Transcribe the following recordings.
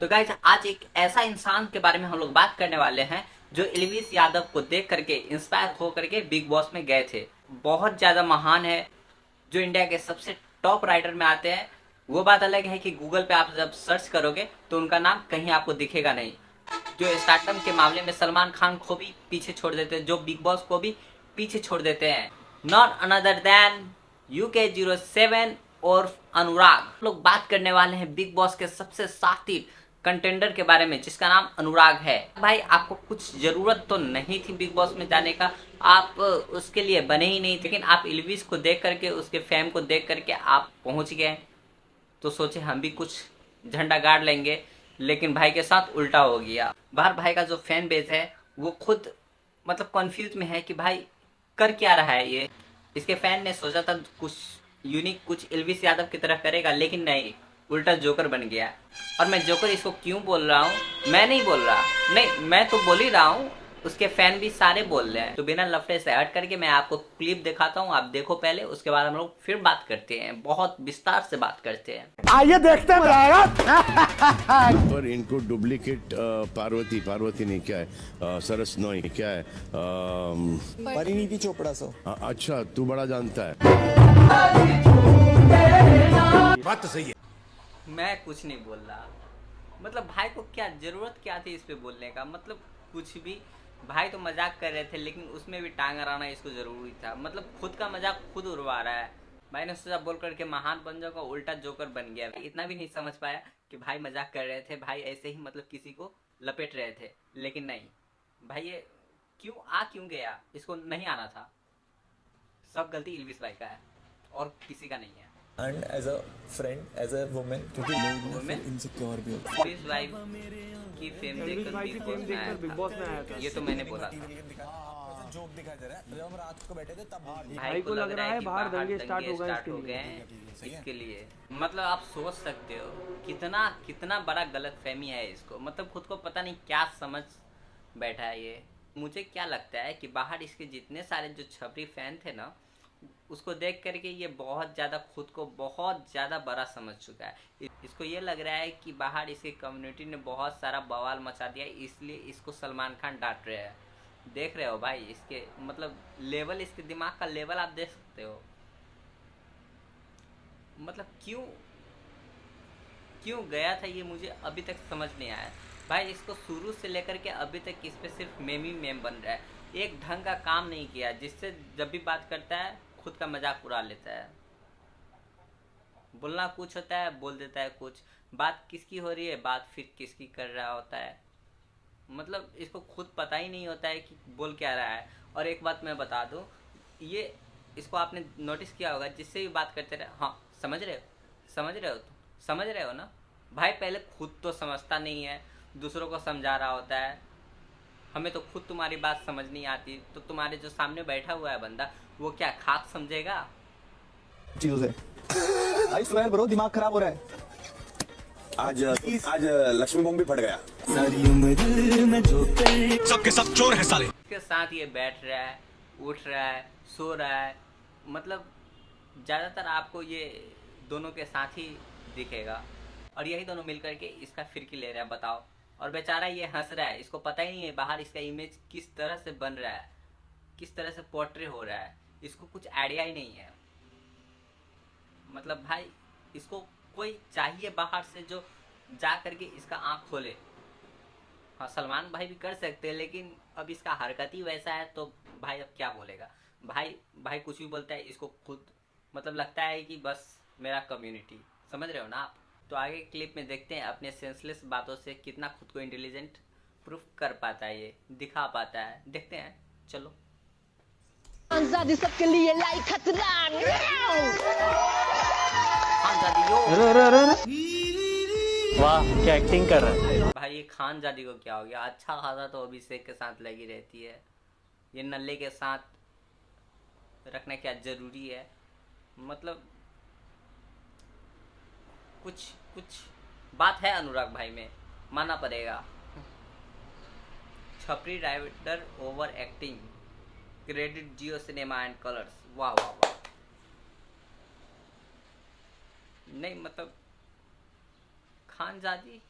तो गाइस आज एक ऐसा इंसान के बारे में हम लोग बात करने वाले हैं जो एल्विस यादव को देख करके इंस्पायर हो करके बिग बॉस में गए थे। बहुत ज्यादा महान है, जो इंडिया के सबसे टॉप राइडर में आते हैं। वो बात अलग है कि गूगल पे आप जब सर्च करोगे तो उनका नाम कहीं आपको दिखेगा नहीं। जो स्टार्टअप के मामले में सलमान खान को भी पीछे छोड़ देते हैं, जो बिग बॉस को भी पीछे छोड़ देते हैं। नॉट अनदर देन UK07 और अनुराग। लोग बात करने वाले हैं बिग बॉस के सबसे शातिर कंटेंडर के बारे में, जिसका नाम अनुराग है। भाई आपको कुछ जरूरत तो नहीं थी बिग बॉस में जाने का, आप उसके लिए बने ही नहीं थे, लेकिन आप एल्विस को देख करके, उसके फेम को देख करके आप पहुंच गए। तो सोचे हम भी कुछ झंडा गाड़ लेंगे, लेकिन भाई के साथ उल्टा हो गया। बाहर भाई का जो फैन बेस है वो खुद मतलब कंफ्यूज में है कि भाई कर क्या रहा है ये। इसके फैन ने सोचा था कुछ यूनिक, कुछ एल्विस यादव की तरह करेगा, लेकिन नहीं, उल्टा जोकर बन गया। और मैं जोकर इसको क्यों बोल रहा हूँ, मैं नहीं बोल रहा, नहीं मैं तो बोल ही रहा हूँ, उसके फैन भी सारे बोल रहे हैं। तो बिना लफड़े से हट करके मैं आपको क्लिप दिखाता हूँ, आप देखो पहले, उसके बाद हम लोग फिर बात करते हैं, बहुत विस्तार से बात करते हैं। आइए देखते हैं। पर इनको डुप्लीकेट पार्वती नहीं, क्या है सरस नोई, क्या है परिणीति चोपड़ा सो। अच्छा तू बड़ा जानता है। बात तो सही है। मैं कुछ नहीं बोल रहा, मतलब भाई को क्या जरूरत क्या थी इस पे बोलने का, मतलब कुछ भी। भाई तो मजाक कर रहे थे, लेकिन उसमें भी टांग अड़ाना इसको जरूरी था। मतलब खुद का मजाक खुद उड़वा रहा है। भाई ने सोचा बोल करके महान बन जाऊंगा, उल्टा जोकर बन गया। इतना भी नहीं समझ पाया कि भाई मजाक कर रहे थे, भाई ऐसे ही मतलब किसी को लपेट रहे थे, लेकिन नहीं भाई ये क्यों गया, इसको नहीं आना था। सब गलती एल्विस भाई का है और किसी का नहीं है। And as a friend, as a women, क्योंकि लोग इनसिक्योर भी होते हैं। एल्विस भाई की फेम देखकर बिग बॉस में आया था, ये तो मैंने बोला था। जोक दिखाई दे रहा है। जब हम रात को बैठे थे तब भाई को लग रहा है बाहर दंगे स्टार्ट हो गए इसके लिए। मतलब आप सोच सकते हो कितना कितना बड़ा गलत फहमी है इसको, मतलब खुद को पता नहीं क्या समझ बैठा है ये। मुझे क्या लगता है कि बाहर इसके जितने सारे जो छपरी फैन थे ना, उसको देख करके ये बहुत ज़्यादा खुद को बहुत ज़्यादा बड़ा समझ चुका है। इसको ये लग रहा है कि बाहर इसके कम्युनिटी ने बहुत सारा बवाल मचा दिया, इसलिए इसको सलमान खान डांट रहे हैं। देख रहे हो भाई इसके मतलब लेवल, इसके दिमाग का लेवल आप देख सकते हो। मतलब क्यों गया था ये मुझे अभी तक समझ नहीं आया। भाई इसको शुरू से लेकर के अभी तक इस पे सिर्फ मेम ही मेम बन रहा है, एक ढंग का काम नहीं किया, जिससे जब भी बात करता है खुद का मजाक उड़ा लेता है। बोलना कुछ होता है, बोल देता है कुछ, बात किसकी हो रही है, बात फिर किसकी कर रहा होता है। मतलब इसको खुद पता ही नहीं होता है कि बोल क्या रहा है। और एक बात मैं बता दूं, ये इसको आपने नोटिस किया होगा, जिससे भी बात करते रहे, हाँ समझ रहे हो तुम समझ रहे हो ना। भाई पहले खुद तो समझता नहीं है, दूसरों को समझा रहा होता है। हमें तो खुद तुम्हारी बात समझ नहीं आती, तो तुम्हारे जो सामने बैठा हुआ है बंदा, वो क्या खाक समझेगा चीजों से। भाई सुबह ब्रो, दिमाग खराब हो रहा है। आज लक्ष्मी बम भी फट गया। सबके सब चोर है साले। इसके साथ ये बैठ रहा है, उठ रहा है, सो रहा है। मतलब ज़्यादातर आपको ये दोनों के साथ ही दिखेगा, और यही दोनों मिलकर के इसका फिरकी ले रहा है, बताओ। और बेचारा ये हंस रहा है, इसको पता ही नहीं है बाहर इसका इमेज किस तरह से बन रहा है, किस तरह से पोर्ट्रे हो रहा है, इसको कुछ आइडिया ही नहीं है। मतलब भाई इसको कोई चाहिए बाहर से जो जा करके इसका आँख खोले। हाँ सलमान भाई भी कर सकते हैं, लेकिन अब इसका हरकत ही वैसा है, तो भाई अब क्या बोलेगा। भाई कुछ भी बोलता है, इसको खुद मतलब लगता है कि बस मेरा कम्युनिटी, समझ रहे हो ना आप। तो आगे क्लिप में देखते हैं अपने सेंसलेस बातों से कितना खुद को इंटेलिजेंट प्रूफ कर पाता है, ये दिखा पाता है। देखते हैं, चलो। आजादी सबके लिए लाई खतरा। वाह क्या एक्टिंग कर रहा है भाई ये खानजादी को क्या हो गया, अच्छा खासा तो अभिषेक के साथ लगी रहती है, ये नल्ले के साथ रखना क्या जरूरी है। मतलब कुछ बात है अनुराग भाई में, मानना पड़ेगा। छपरी rider over acting, credit Jio cinema and Colors. वाह वाह वाह। नहीं मतलब खानजादी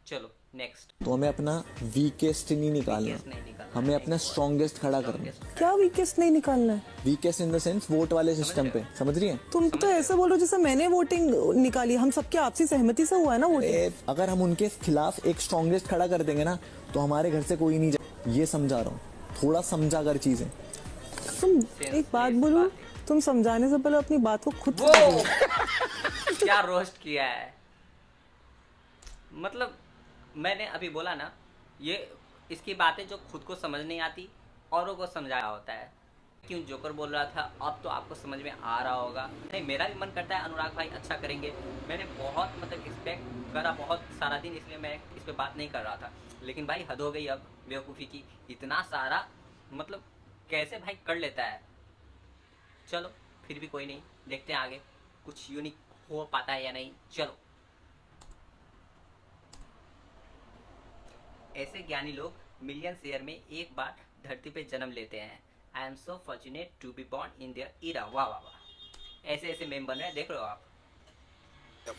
चलो नेक्स्ट। तो हमें अपना वीकेस्ट नहीं निकालना, नहीं निकालना, हमें अपना स्ट्रॉन्गेस्ट खड़ा करना है। क्या वीकेस्ट नहीं निकालना है? Weakest in the sense vote वाले सिस्टम पे, समझ रही है? तुम तो ऐसे बोल रहे हो जैसे मैंने वोटिंग निकाली, हम सबके आपसी सहमति से हुआ है ना वोटिंग। अगर हम उनके खिलाफ एक स्ट्रॉन्गेस्ट खड़ा कर देंगे ना तो हमारे घर से कोई नहीं जाए, ये समझा रहा हूँ, थोड़ा समझा कर चीजें। तुम एक बात बोलो, तुम समझाने से पहले अपनी बात को खुद वो क्या रोस्ट किया है। मतलब मैंने अभी बोला ना, ये इसकी बातें जो खुद को समझ नहीं आती औरों को समझाया होता है। क्यों जोकर बोल रहा था, अब तो आपको समझ में आ रहा होगा। नहीं, मेरा भी मन करता है अनुराग भाई अच्छा करेंगे। मैंने बहुत मतलब एक्सपेक्ट करा बहुत सारा दिन, इसलिए मैं इस पे बात नहीं कर रहा था। लेकिन भाई हद हो गई अब बेवकूफ़ी की। इतना सारा मतलब कैसे भाई कर लेता है। चलो फिर भी कोई नहीं, देखते हैं आगे कुछ यूनिक हो पाता है या नहीं। चलो, ऐसे ज्ञानी लोग मिलियंस ईयर में एक बार धरती पे जन्म लेते हैं। I am so fortunate to be born in their era. वाह वाह वाह, ऐसे ऐसे मेम बन रहे हैं, देख रहे हो आप।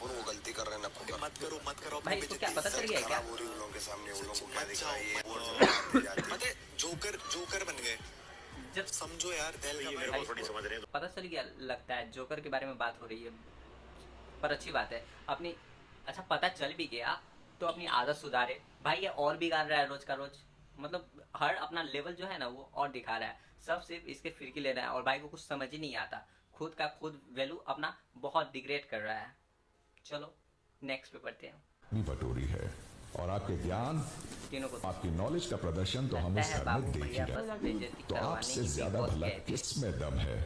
वो गलती कर रहे हैं ना, मत करो भाई इसको क्या पता चल गया है क्या? वो लोगों के सामने वो लोगों को क्या दिखाई है। जोकर बन गए जब समझो यार, समझ रहे पता चल गया लगता है जोकर के बारे में बात हो रही है। पर अच्छी बात है अपनी, अच्छा पता चल भी गया तो अपनी आदत सुधारे। भाई ये और बिगाड़ रहा है रोज का रोज, मतलब हर अपना लेवल जो है ना वो और दिखा रहा है। सब सिर्फ इसके फिरकी ले रहा है और भाई को कुछ समझ ही नहीं आता। खुद का खुद वैल्यू अपना बहुत डिग्रेड कर रहा है। चलो नेक्स्ट पे पढ़ते हैं। बटोरी है और आपके ज्ञान, तीनों को आपकी नॉलेज का प्रदर्शन तो हम इस घर में देख ही रहे हैं। तो आपसे ज्यादा भला किसमें दम है?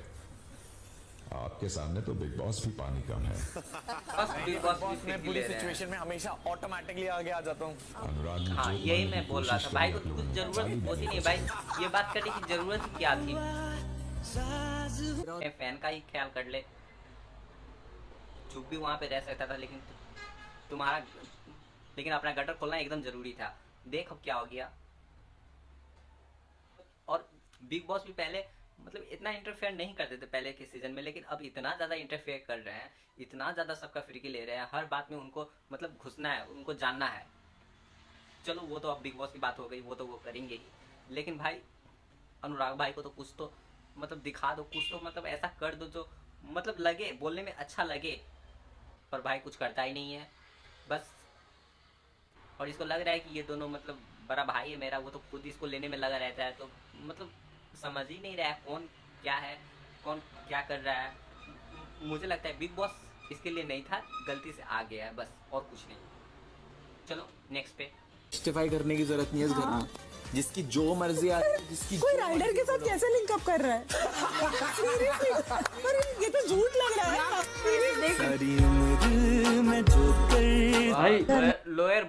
आपके सामने तो बिग बॉस भी पानी कम है। बस बिग बॉस मैं बुरी सिचुएशन में हमेशा ऑटोमेटिकली आगे आ जाता हूँ। अनुराग ने हाँ जो यही करने मैं की बोल रहा कोशिश था भाई करी को आप कुछ लोगों ने जरूरत जाली होती नहीं नहीं भाई, ये बात करने की जरूरत ही क्या थी। फैन का ही ख्याल कर ले, चुप भी वहां पे रह सकता था। लेकिन तुम्हारा अपना गटर खोलना एकदम जरूरी था। देख अब क्या हो गया। और बिग बॉस भी पहले मतलब इतना इंटरफेयर नहीं करते थे पहले के सीजन में, लेकिन अब इतना ज्यादा इंटरफेयर कर रहे हैं, इतना ज्यादा सबका फ्रीकी ले रहे हैं। हर बात में उनको मतलब घुसना है, उनको जानना है। चलो वो तो अब बिग बॉस की बात हो गई, वो तो वो करेंगे ही। लेकिन भाई अनुराग भाई को तो कुछ तो मतलब दिखा दो, कुछ तो मतलब ऐसा कर दो जो मतलब लगे, बोलने में अच्छा लगे। पर भाई कुछ करता ही नहीं है बस। और इसको लग रहा है कि ये दोनों मतलब बड़ा भाई है मेरा, वो तो खुद इसको लेने में लगा रहता है। तो मतलब समझ ही नहीं रहा है कौन क्या है, कौन क्या कर रहा है। मुझे लगता है बिग बॉस इसके लिए नहीं था, गलती से आ गया है बस, और कुछ नहीं। चलो नेक्स्ट पे। जस्टिफाई करने की जरूरत नहीं है इस घर में, जिसकी जो मर्जी आ रही है, जिसकी कोई राइडर के साथ कैसे लिंक अप कर रहा है? Seriously? पर ये तो झूठ लग रहा है। भाई लोअर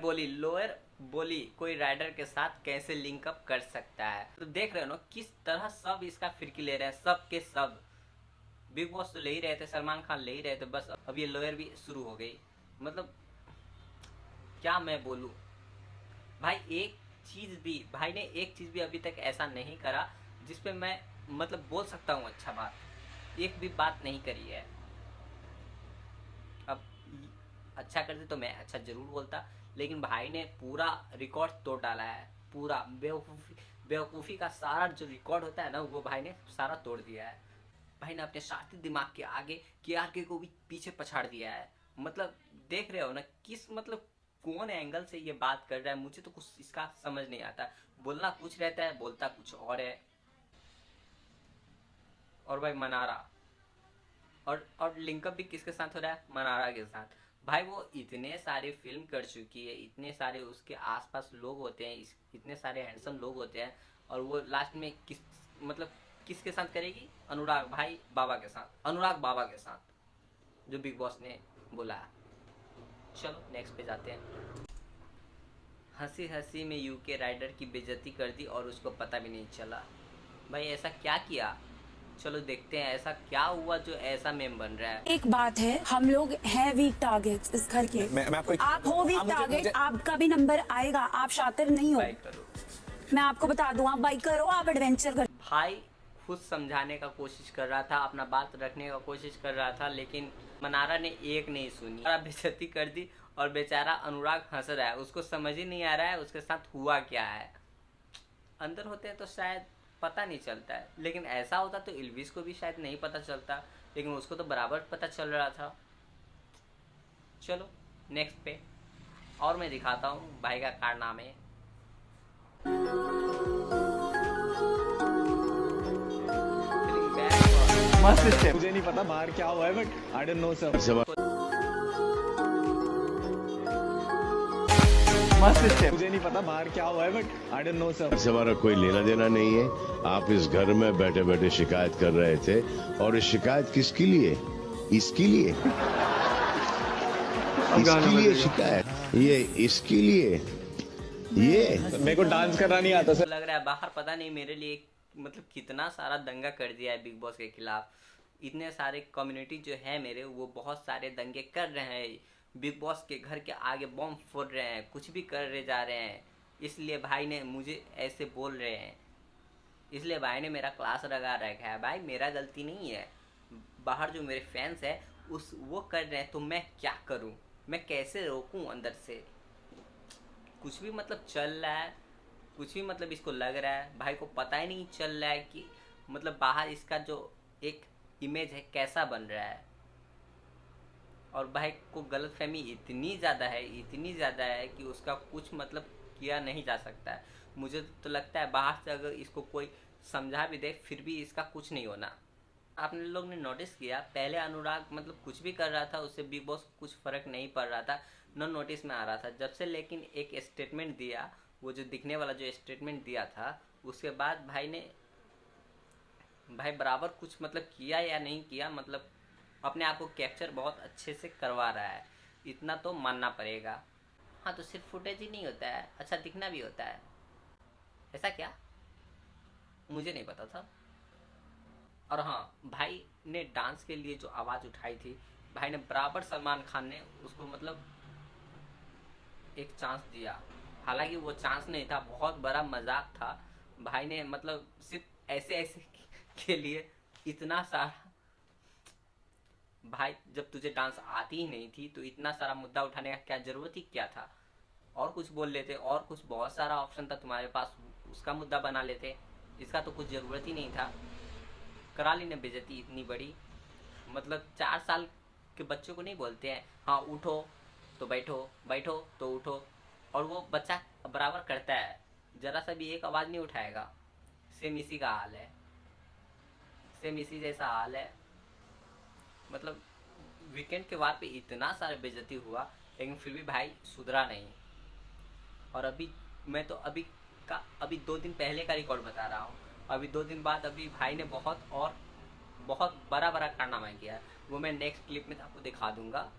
बोली कोई राइडर के साथ कैसे लिंक अप कर सकता है। तो देख रहे हो ना किस तरह सब इसका फिरकी ले रहे हैं, सब के सब। बिग बॉस तो ले ही रहे थे, सलमान खान ले ही रहे थे, बस अब ये लोअर भी शुरू हो गई। मतलब क्या मैं बोलूं भाई, भाई ने एक चीज भी अभी तक ऐसा नहीं करा जिसपे मैं मतलब बोल सकता हूँ अच्छा बात। एक भी बात नहीं करी है। अब अच्छा करते तो मैं अच्छा जरूर बोलता, लेकिन भाई ने पूरा रिकॉर्ड तोड़ डाला है। पूरा बेवकूफ़ी का सारा जो रिकॉर्ड होता है ना, वो भाई ने सारा तोड़ दिया है। भाई ने अपने शातिर दिमाग के आगे केआरके को भी पीछे पछाड़ दिया है। मतलब देख रहे हो ना किस मतलब कौन एंगल से ये बात कर रहा है। मुझे तो कुछ इसका समझ नहीं आता। बोलना कुछ रहता है, बोलता कुछ और है। और भाई मनारा और लिंकअप भी किसके साथ हो रहा है? मनारा के साथ। भाई वो इतने सारे फिल्म कर चुकी है, इतने सारे उसके आसपास लोग होते हैं, इतने सारे हैंडसम लोग होते हैं, और वो लास्ट में किसके साथ करेगी? अनुराग बाबा के साथ, जो बिग बॉस ने बोला। चलो नेक्स्ट पे जाते हैं। हंसी हंसी में यूके राइडर की बेइज्जती कर दी और उसको पता भी नहीं चला। भाई ऐसा क्या किया? चलो देखते हैं ऐसा क्या हुआ जो ऐसा मेम बन रहा है। एक बात है, हम लोग हैं वीक टारगेट इस घर के। मैं आपको आप हो वीक टारगेट, आपका भी नंबर आएगा। आप शातिर नहीं हो, बाइक करो। मैं आपको बता दूं। आप बाइक करो, आप एडवेंचर करो। भाई खुद समझाने का कोशिश कर रहा था, अपना बात रखने का कोशिश कर रहा था, लेकिन मनारा ने एक नहीं सुनी, बेइज्जती कर दी और बेचारा अनुराग हंस रहा है, उसको समझ ही नहीं आ रहा है उसके साथ हुआ क्या है। अंदर होते हैं तो शायद पता नहीं चलता है, लेकिन ऐसा होता तो एल्विस को भी शायद नहीं पता चलता, लेकिन उसको तो बराबर पता चल रहा था। चलो नेक्स्ट पे और मैं दिखाता हूँ भाई का कारनामे। मुझे नहीं पता बाहर क्या हुआ है, but I don't know sir. मुझे नहीं पता बाहर क्या हुआ है, but I don't know sir. हमारा कोई लेना देना नहीं है। आप इस घर में बैठे बैठे शिकायत कर रहे थे, और ये शिकायत किसके लिए? इसके लिए, इसके लिए शिकायत, ये इसके लिए। ये मेरे को डांस करना नहीं आता सर। लग रहा है बाहर पता नहीं मेरे लिए मतलब कितना सारा दंगा कर दिया है बिग बॉस के खिलाफ। इतने सारे कम्युनिटी जो है मेरे, वो बहुत सारे दंगे कर रहे हैं, बिग बॉस के घर के आगे बम फोड़ रहे हैं, कुछ भी कर रहे जा रहे हैं। इसलिए भाई ने मुझे ऐसे बोल रहे हैं, इसलिए भाई ने मेरा क्लास लगा रखा है। भाई मेरा गलती नहीं है, बाहर जो मेरे फैंस है वो कर रहे हैं, तो मैं क्या करूं? मैं कैसे रोकूं? अंदर से कुछ भी मतलब चल रहा है, कुछ भी मतलब इसको लग रहा है, भाई को पता ही नहीं चल रहा है कि मतलब बाहर इसका जो एक इमेज है कैसा बन रहा है। और भाई को गलतफहमी इतनी ज़्यादा है कि उसका कुछ मतलब किया नहीं जा सकता है। मुझे तो लगता है बाहर से अगर इसको कोई समझा भी दे फिर भी इसका कुछ नहीं होना। आपने लोग ने नोटिस किया, पहले अनुराग मतलब कुछ भी कर रहा था, उससे बिग बॉस को कुछ फ़र्क नहीं पड़ रहा था, न नोटिस में आ रहा था। जब से लेकिन एक स्टेटमेंट दिया, वो जो दिखने वाला जो स्टेटमेंट दिया था, उसके बाद भाई बराबर कुछ मतलब किया या नहीं किया, मतलब अपने आप को कैप्चर बहुत अच्छे से करवा रहा है, इतना तो मानना पड़ेगा। हाँ, तो सिर्फ फुटेज ही नहीं होता है, अच्छा दिखना भी होता है। ऐसा क्या? मुझे नहीं पता था। और हाँ, भाई ने डांस के लिए जो आवाज़ उठाई थी, भाई ने बराबर सलमान खान ने उसको मतलब एक चांस दिया। हालांकि वो चांस नहीं था, बहुत बड़ा मजाक था। भाई ने मतलब सिर्फ ऐसे के लिए इतना सारा, भाई जब तुझे डांस आती ही नहीं थी तो इतना सारा मुद्दा उठाने का क्या जरूरत ही क्या था? और कुछ बोल लेते, और कुछ बहुत सारा ऑप्शन था तुम्हारे पास, उसका मुद्दा बना लेते। इसका तो कुछ ज़रूरत ही नहीं था। करा ली ने बेइज्जती इतनी बड़ी, मतलब 4 साल के बच्चों को नहीं बोलते हैं हाँ उठो तो बैठो, बैठो तो उठो, और वो बच्चा बराबर करता है, ज़रा सा भी एक आवाज़ नहीं उठाएगा। सेम इसी का हाल है, सेम इसी जैसा हाल है। मतलब वीकेंड के बाद पे इतना सारा बेइज्जती हुआ, लेकिन फिर भी भाई सुधरा नहीं। और अभी मैं तो अभी 2 दिन पहले का रिकॉर्ड बता रहा हूँ, अभी 2 दिन बाद अभी भाई ने बहुत बड़ा कारनामा किया है। वो मैं नेक्स्ट क्लिप में आपको दिखा दूंगा।